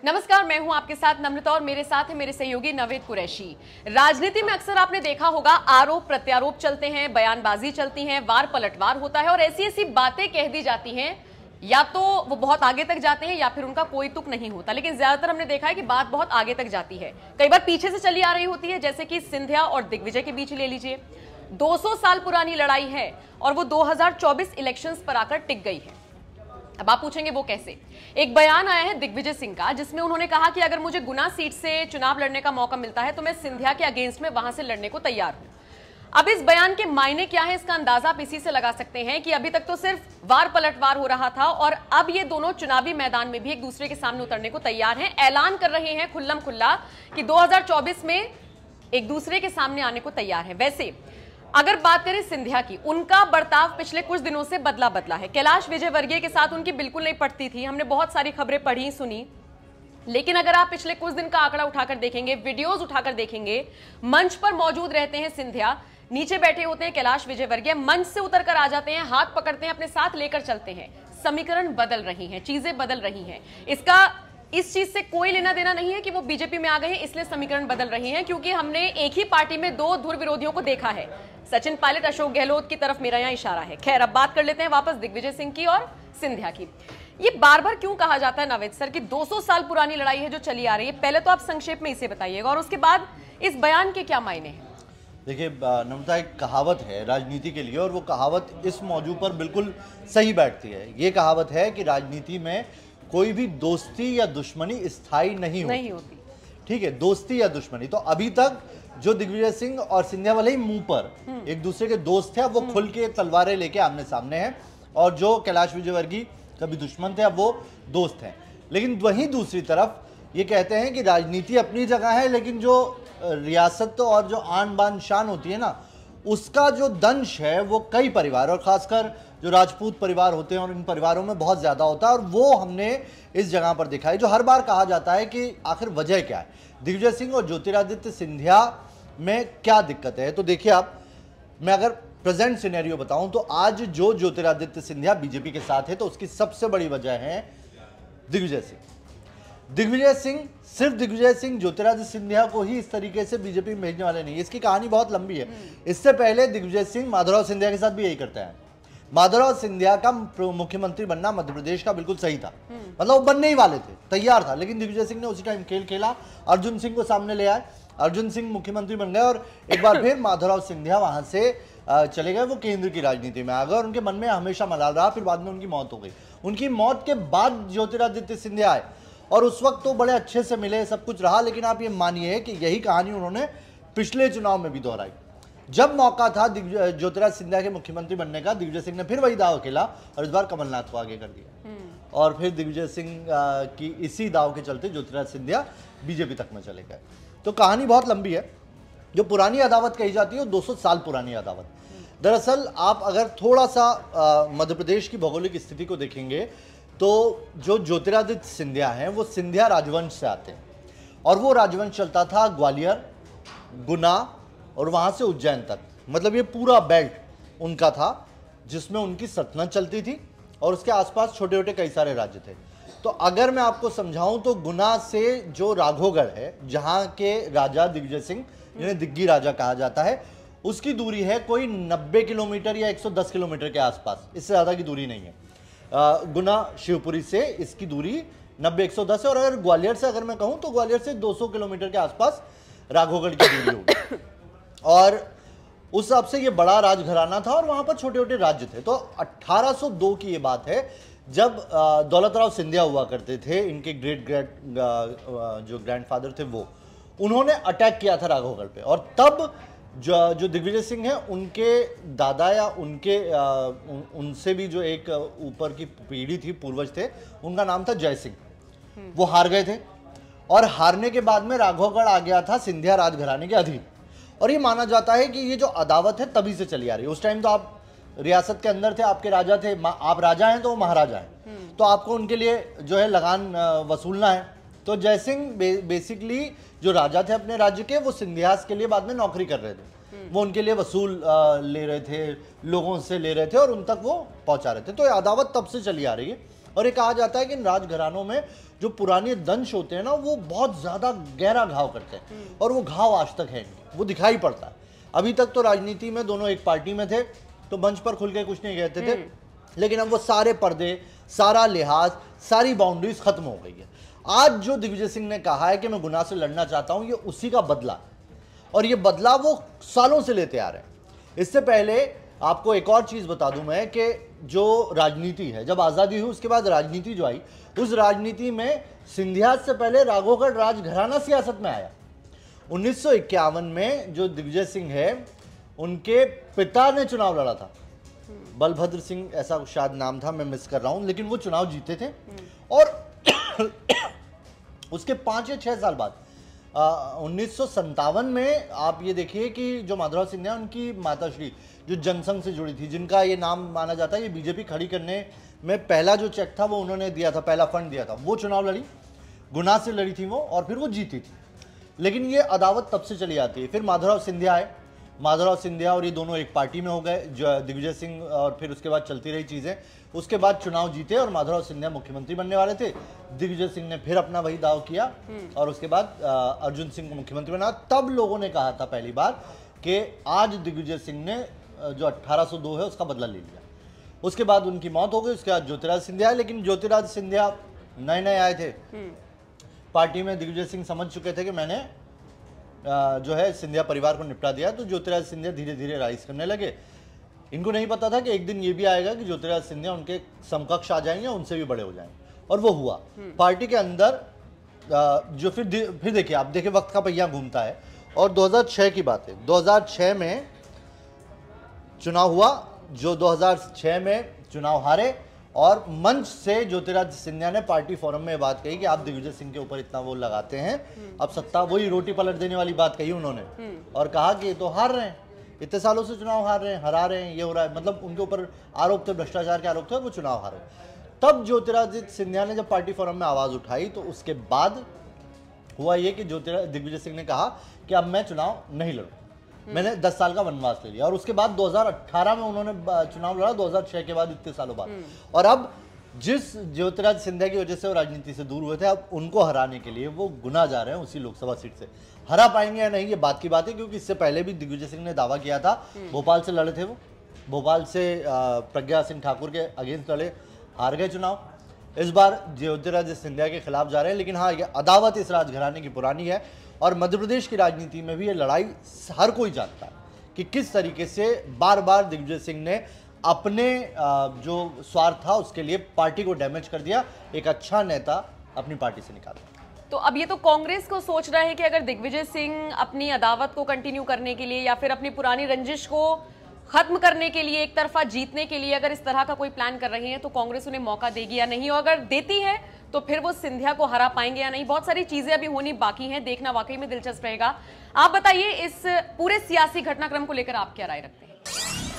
नमस्कार, मैं हूं आपके साथ नम्रता और मेरे साथ है मेरे सहयोगी नवेद कुरैशी। राजनीति में अक्सर आपने देखा होगा आरोप प्रत्यारोप चलते हैं, बयानबाजी चलती है, वार पलटवार होता है और ऐसी ऐसी बातें कह दी जाती हैं, या तो वो बहुत आगे तक जाते हैं या फिर उनका कोई तुक नहीं होता। लेकिन ज्यादातर हमने देखा है कि बात बहुत आगे तक जाती है, कई बार पीछे से चली आ रही होती है, जैसे कि सिंधिया और दिग्विजय के बीच ले लीजिए। 200 साल पुरानी लड़ाई है और वो 2024 इलेक्शंस पर आकर टिक गई है। अब आप पूछेंगे वो कैसे। एक बयान आया है दिग्विजय सिंह का, जिसमें उन्होंने कहा कि अगर मुझे गुना सीट से चुनाव लड़ने का मौका मिलता है तो मैं सिंधिया के अगेंस्ट में वहां से लड़ने को तैयार हूं। अब इस बयान के मायने क्या है, इसका अंदाजा आप इसी से लगा सकते हैं कि अभी तक तो सिर्फ वार पलटवार हो रहा था और अब ये दोनों चुनावी मैदान में भी एक दूसरे के सामने उतरने को तैयार हैं, ऐलान कर रहे हैं खुल्लम खुल्ला कि 2024 में एक दूसरे के सामने आने को तैयार है। वैसे अगर बात करें सिंधिया की, उनका बर्ताव पिछले कुछ दिनों से बदला है। कैलाश विजयवर्गीय के साथ उनकी बिल्कुल नहीं पटती थी, हमने बहुत सारी खबरें पढ़ी सुनी, लेकिन अगर आप पिछले कुछ दिन का आंकड़ा उठाकर देखेंगे, वीडियोस उठाकर देखेंगे, मंच पर मौजूद रहते हैं सिंधिया, नीचे बैठे होते हैं कैलाश विजयवर्गीय, मंच से उतर कर आ जाते हैं, हाथ पकड़ते हैं, अपने साथ लेकर चलते हैं। समीकरण बदल रही हैं, चीजें बदल रही हैं। इस चीज से कोई लेना देना नहीं है कि वो बीजेपी में आ गए हैं इसलिए समीकरण बदल रही हैं, क्योंकि हमने एक ही पार्टी में दो धुर विरोधियों को देखा है। सचिन पायलट, अशोक गहलोत की तरफ मेरा यहां इशारा है। खैर, अब बात कर लेते हैं वापस दिग्विजय सिंह की और सिंधिया की। ये बार बार क्यों कहा जाता है नवेद सर कि 200 साल पुरानी लड़ाई है जो चली आ रही है? पहले तो आप संक्षेप में इसे बताइएगा और उसके बाद इस बयान के क्या मायने हैं। देखिए नम्रता, एक कहावत है राजनीति के लिए और वो कहावत इस मौजू पर बिल्कुल सही बैठती है। ये कहावत है कि राजनीति में कोई भी दोस्ती या दुश्मनी स्थायी नहीं होती। ठीक है, दोस्ती या दुश्मनी। तो अभी तक जो दिग्विजय सिंह और सिंधिया वाले ही मुंह पर एक दूसरे के दोस्त थे, अब वो खुल के तलवारें लेके आमने सामने हैं, और जो कैलाश विजयवर्गीय कभी दुश्मन थे अब वो दोस्त हैं। लेकिन वहीं दूसरी तरफ ये कहते हैं कि राजनीति अपनी जगह है, लेकिन जो रियासत और जो आन बान शान होती है ना, उसका जो दंश है वो कई परिवार और खासकर जो राजपूत परिवार होते हैं और इन परिवारों में बहुत ज़्यादा होता है, और वो हमने इस जगह पर देखा है। जो हर बार कहा जाता है कि आखिर वजह क्या है, दिग्विजय सिंह और ज्योतिरादित्य सिंधिया में क्या दिक्कत है। तो देखिए, आप मैं अगर प्रेजेंट सिनेरियो बताऊं तो आज जो ज्योतिरादित्य सिंधिया बीजेपी के साथ है तो उसकी सबसे बड़ी वजह है दिग्विजय सिंह। दिग्विजय सिंह, सिर्फ दिग्विजय सिंह ज्योतिरादित्य सिंधिया को ही इस तरीके से बीजेपी में भेजने वाले नहीं। इसकी कहानी बहुत लंबी है। इससे पहले दिग्विजय सिंह माधवराव सिंधिया के साथ भी यही करते हैं। माधवराव सिंधिया का मुख्यमंत्री बनना मध्य प्रदेश का बिल्कुल सही था, मतलब वो बनने ही वाले थे, तैयार था, लेकिन दिग्विजय सिंह ने उसी टाइम खेल खेला, अर्जुन सिंह को सामने ले आए, अर्जुन सिंह मुख्यमंत्री बन गए और एक बार फिर माधवराव सिंधिया वहां से चले गए, वो केंद्र की राजनीति में आ गए और उनके मन में हमेशा मलाल रहा। फिर बाद में उनकी मौत हो गई। उनकी मौत के बाद ज्योतिरादित्य सिंधिया आए और उस वक्त तो बड़े अच्छे से मिले, सब कुछ रहा, लेकिन आप ये मानिए कि यही कहानी उन्होंने पिछले चुनाव में भी दोहराई। जब मौका था ज्योतिरादित्य सिंधिया के मुख्यमंत्री बनने का, दिग्विजय सिंह ने फिर वही दाव खेला और इस बार कमलनाथ को आगे कर दिया, और फिर दिग्विजय सिंह की इसी दाव के चलते ज्योतिरादित्य सिंधिया बीजेपी तक में चले गए। तो कहानी बहुत लंबी है। जो पुरानी अदावत कही जाती है वो 200 साल पुरानी अदावत। दरअसल आप अगर थोड़ा सा मध्य प्रदेश की भौगोलिक स्थिति को देखेंगे तो जो ज्योतिरादित्य सिंधिया हैं वो सिंधिया राजवंश से आते हैं, और वो राजवंश चलता था ग्वालियर, गुना और वहाँ से उज्जैन तक, मतलब ये पूरा बेल्ट उनका था जिसमें उनकी सल्तनत चलती थी और उसके आसपास छोटे छोटे कई सारे राज्य थे। तो अगर मैं आपको समझाऊं तो गुना से जो राघोगढ़ है, जहाँ के राजा दिग्विजय सिंह, जिन्हें दिग्गी राजा कहा जाता है, उसकी दूरी है कोई 90 किलोमीटर या 110 किलोमीटर के आसपास, इससे ज़्यादा की दूरी नहीं है। गुना शिवपुरी से इसकी दूरी 90-110 है, और अगर ग्वालियर से अगर मैं कहूँ तो ग्वालियर से 200 किलोमीटर के आसपास राघोगढ़ की दूरी होगी। और उस हिसाब से ये बड़ा राजघराना था और वहाँ पर छोटे छोटे राज्य थे। तो 1802 की ये बात है जब दौलतराव सिंधिया हुआ करते थे, इनके जो ग्रैंडफादर थे वो, उन्होंने अटैक किया था राघोगढ़ पे, और तब जो दिग्विजय सिंह हैं उनके दादा या उनसे भी जो एक ऊपर की पीढ़ी थी, पूर्वज थे, उनका नाम था जय सिंह। वो हार गए थे और हारने के बाद में राघोगढ़ आ गया था सिंधिया राजघराने के अधीन। और ये माना जाता है कि ये जो अदावत है तभी से चली आ रही है। उस टाइम तो आप रियासत के अंदर थे, आपके राजा थे, आप राजा हैं तो वो महाराजा हैं, तो आपको उनके लिए जो है लगान वसूलना है। तो जय सिंह बेसिकली जो राजा थे अपने राज्य के, वो सिंधियास के लिए बाद में नौकरी कर रहे थे, वो उनके लिए वसूल ले रहे थे, लोगों से ले रहे थे और उन तक वो पहुंचा रहे थे। तो ये अदावत तब से चली आ रही है। और ये कहा जाता है कि इन राजघरानों में जो पुराने दंश होते हैं ना, वो बहुत ज्यादा गहरा घाव करते हैं, और वो घाव आज तक है, वो दिखाई पड़ता है। अभी तक तो राजनीति में दोनों एक पार्टी में थे, तो मंच पर खुल के कुछ नहीं कहते थे, लेकिन अब वो सारे पर्दे, सारा लिहाज, सारी बाउंड्रीज खत्म हो गई है। आज जो दिग्विजय सिंह ने कहा है कि मैं गुनाह से लड़ना चाहता हूं, ये उसी का बदला है, और ये बदला वो सालों से लेते आ रहे हैं। इससे पहले आपको एक और चीज बता दूं मैं कि जो राजनीति है, जब आजादी हुई उसके बाद राजनीति जो आई, उस राजनीति में सिंधिया से पहले राघवगढ़ राजघराना सियासत में आया। 1951 में जो दिग्विजय सिंह है, उनके पिता ने चुनाव लड़ा था, बलभद्र सिंह ऐसा शायद नाम था, मैं मिस कर रहा हूं, लेकिन वो चुनाव जीते थे। और उसके 5 या 6 साल बाद 1957 में आप ये देखिए कि जो माधवराव सिंधिया, उनकी माताश्री जो जनसंघ से जुड़ी थी, जिनका ये नाम माना जाता है, ये बीजेपी खड़ी करने में पहला जो चेक था वो उन्होंने दिया था, पहला फंड दिया था, वो चुनाव लड़ी, गुनाह से लड़ी थी वो, और फिर वो जीती थी। लेकिन ये अदावत तब से चली आती है। फिर माधवराव सिंधिया आए, माधवराव सिंधिया और ये दोनों एक पार्टी में हो गए, जो दिग्विजय सिंह, और फिर उसके बाद चलती रही चीजें। उसके बाद चुनाव जीते और माधवराव सिंधिया मुख्यमंत्री बनने वाले थे। दिग्विजय सिंह ने फिर अपना वही दाव किया और उसके बाद अर्जुन सिंह को मुख्यमंत्री बना। तब लोगों ने कहा था पहली बार कि आज दिग्विजय सिंह ने जो 1802 है उसका बदला ले लिया। उसके बाद उनकी मौत हो गई। उसके बाद ज्योतिराज सिंधिया आए, लेकिन ज्योतिराज सिंधिया नए नए आए थे पार्टी में। दिग्विजय सिंह समझ चुके थे कि मैंने जो है सिंधिया परिवार को निपटा दिया, तो ज्योतिराज सिंधिया धीरे धीरे राइज करने लगे। इनको नहीं पता था कि एक दिन ये भी आएगा कि ज्योतिराज सिंधिया उनके समकक्ष आ जाएंगे, उनसे भी बड़े हो जाएंगे, और वो हुआ। पार्टी के अंदर जो फिर देखिए, आप देखिए वक्त का पहिया घूमता है, और 2006 की बात है। 2006 में चुनाव हुआ, जो 2006 में चुनाव हारे, और मंच से ज्योतिराज सिंधिया ने पार्टी फोरम में बात कही कि आप दिग्विजय सिंह के ऊपर इतना वो लगाते हैं, अब सत्ता, वही रोटी पलट देने वाली बात कही उन्होंने, और कहा कि ये तो हार रहे हैं, इतने सालों से चुनाव हार रहे हैं, हरा रहे हैं, ये हो रहा है। मतलब उनके ऊपर आरोप थे, भ्रष्टाचार के आरोप थे, और वो चुनाव हारे। तब ज्योतिराज सिंधिया ने जब पार्टी फोरम में आवाज उठाई, तो उसके बाद हुआ ये कि दिग्विजय सिंह ने कहा कि अब मैं चुनाव नहीं लड़ूं, मैंने 10 साल का वनवास ले लिया। और उसके बाद 2018 में उन्होंने चुनाव लड़ा, 2006 के बाद, इतने सालों बाद। और अब जिस ज्योतिराज सिंधिया की वजह से वो राजनीति से दूर हुए थे, अब उनको हराने के लिए वो गुना जा रहे हैं उसी लोकसभा सीट से। हरा पाएंगे या नहीं, ये बात की बात है, क्योंकि इससे पहले भी दिग्विजय सिंह ने दावा किया था, भोपाल से लड़े थे वो, भोपाल से प्रज्ञा सिंह ठाकुर के अगेंस्ट लड़े, हार गए चुनाव। इस बार ज्योतिराज सिंधिया के खिलाफ जा रहे हैं। लेकिन हाँ, ये अदावत इस राजघराने की पुरानी है, और मध्य प्रदेश की राजनीति में भी ये लड़ाई हर कोई जानता है कि किस तरीके से बार बार दिग्विजय सिंह ने अपने जो स्वार्थ था उसके लिए पार्टी को डैमेज कर दिया, एक अच्छा नेता अपनी पार्टी से निकाला। तो अब ये तो कांग्रेस को सोच रहा है कि अगर दिग्विजय सिंह अपनी अदावत को कंटिन्यू करने के लिए या फिर अपनी पुरानी रंजिश को खत्म करने के लिए, एक तरफा जीतने के लिए अगर इस तरह का कोई प्लान कर रहे हैं, तो कांग्रेस उन्हें मौका देगी या नहीं, और अगर देती है तो फिर वो सिंधिया को हरा पाएंगे या नहीं। बहुत सारी चीजें अभी होनी बाकी हैं, देखना वाकई में दिलचस्प रहेगा। आप बताइए, इस पूरे सियासी घटनाक्रम को लेकर आप क्या राय रखते हैं?